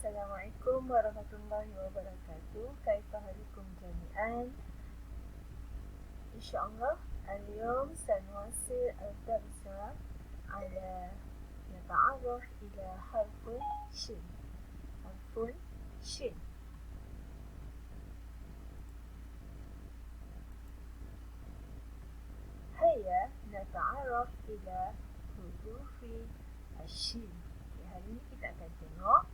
Assalamualaikum warahmatullahi wabarakatuh. Kaifa halikum jami'an? InsyaAllah اليوم سنواصل الدرس على نتعرف إلى حرف شين. حرف شين. هيا نتعرف إلى حروف الشين. Hari ini kita akan tengok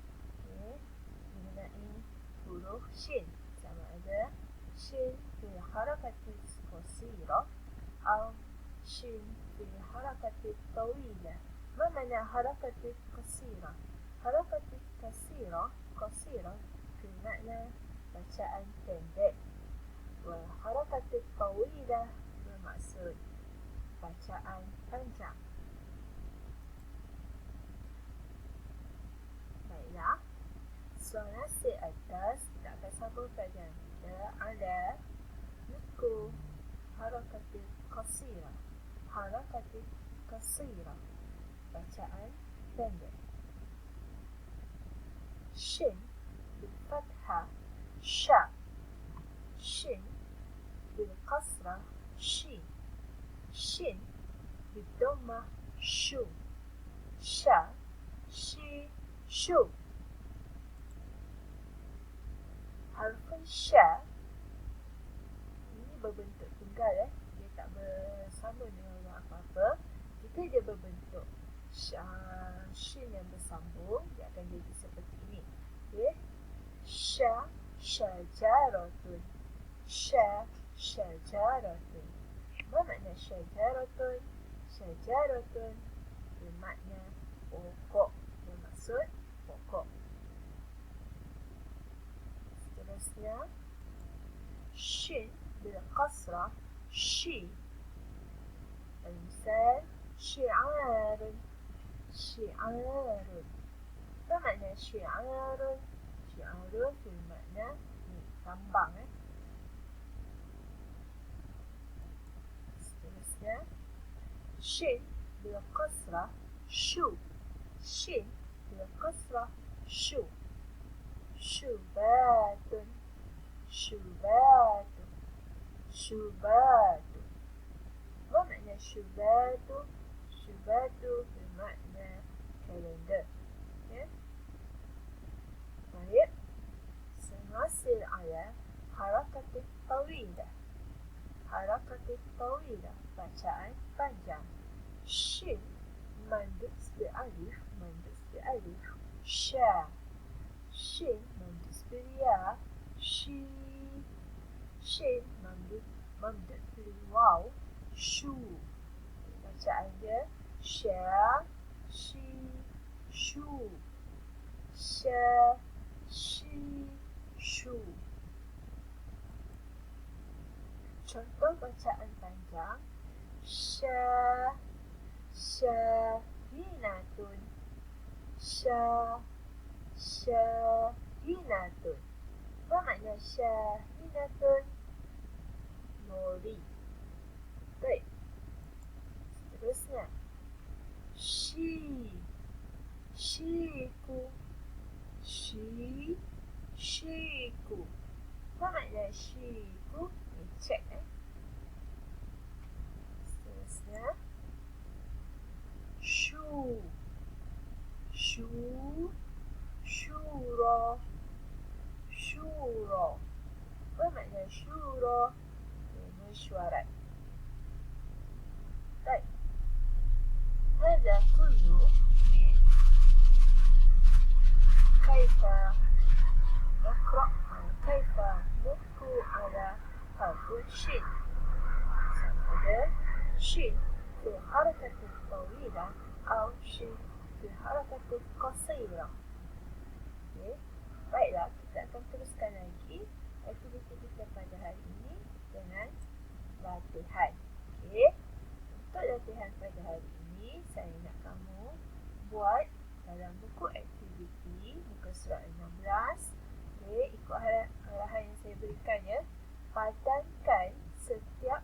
mengenai huruf shin, sama ada shin fil harakatil qasirah atau shin fil harakatil tawilah. Ma mana harakatil qasirah? Harakatil qasirah bermakna bacaan pendek, wa harakatil tawilah bermaksud bacaan panjang. Baiklah, soalan atas kita akan sambung pelajaran kita ada nutku harakatil qasirah. Harakatil qasirah, bacaan pendek. Shin bil fathah sha. Shin bil qasrah shi. Shin bil dhammah shu. Sha shi shu. Harfun sya ini berbentuk tunggal, dia tak bersama dengan apa-apa. Jika dia berbentuk shin yang bersambung, dia akan jadi seperti ini. Okay? Sya syajaratun. Sya syajaratun. Apa makna syajaratun? Syajaratun bermakna pokok, bermaksud pokok. Seterusnya, shin bil qasrah shi. Al-misal syi'arun. Syi'arun. Apa makna syi'arun? Syi'arun bermakna ni, tambang. Seterusnya, shin bil qasrah shu. Shin bil qasrah shu. Syubatun. Syubatun. Syubatun. Apa makna syubatu? Syubatu bermakna kalender. Okay? Baik. Senasil ala harakatil tawilah. Harakatil tawilah, bacaan panjang. Shin mandus bi alif. Mandus bi alif. Sya. Shin mandus bil ya. Shi. Shin mandus bil waw. Shu. Bacaan dia sya, shi, shu. Sya, shi, shu. Contoh bacaan panjang. Sya, syahinatun. Sya, syahinatun. Apa makna syahinatun? Lori. Baik. Seterusnya, shiku. Shiku. Apa makna shiku? Ni cek. Seterusnya, syura. Apa makna syura? Mesyuarat. Baik. Hada kullu min kaifa naqra' kaifa nutku ala harfun shin. Sama ada shin fi harakatil tawilah atau shin fi harakatil qasirah. Okay. Baiklah, kita akan teruskan lagi aktiviti kita pada hari ini dengan latihan. Okay. Untuk latihan pada hari ini, saya nak kamu buat dalam buku aktiviti muka surat 16. Okay, ikut arahan yang saya berikan ya. Padankan setiap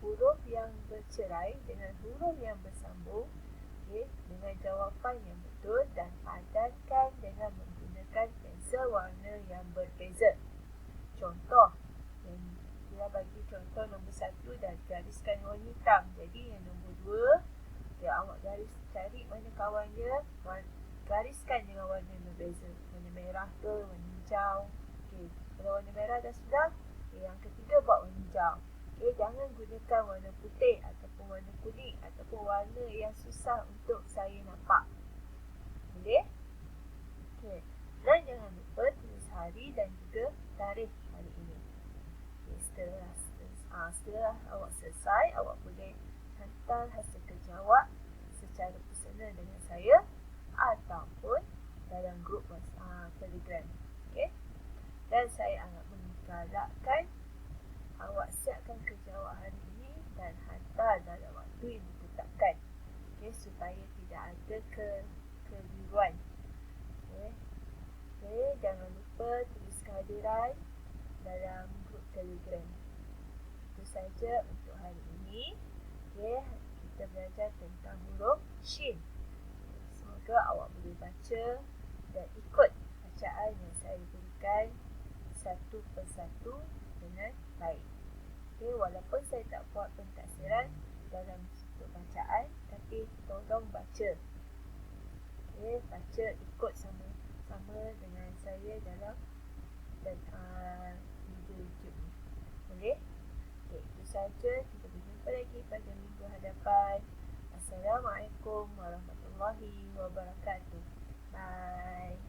huruf yang bercerai dengan huruf yang bersambung, okay, dengan jawapan yang betul, dan padankan dengan menggunakan bariskan dengan warna yang berbeza. Warna merah ke, warna hijau. Okey, kalau warna merah dah sudah, yang ketiga buat warna hijau. Okey, jangan gunakan warna putih ataupun warna kuning ataupun warna yang susah untuk saya nampak. Boleh? Okey. Dan jangan lupa tulis hari dan juga tarikh hari ini. Okay, setelah awak selesai, awak boleh hantar hasil kerja awak secara personal dengan saya ataupun dalam grup Telegram. Okay? Dan saya akan menggalakkan awak siapkan kerja awak hari ini dan hantar dalam waktu yang ditetapkan. Okay, supaya tidak ada kekeliruan. Okay, jangan lupa tulis kehadiran dalam grup Telegram. Itu saja untuk hari ini. Okay, kita belajar tentang huruf Shin. Semoga awak boleh baca dan ikut bacaan yang saya berikan satu persatu dengan baik. Okay, walaupun saya tak buat pentafsiran dalam bentuk bacaan, tapi tolong baca. Okay, baca ikut sama dengan saya dalam video YouTube ni. Boleh? Okay, itu saja. Kita berjumpa lagi pada minggu hadapan. Assalamualaikum warahmatullahi wabarakatuh. Bye.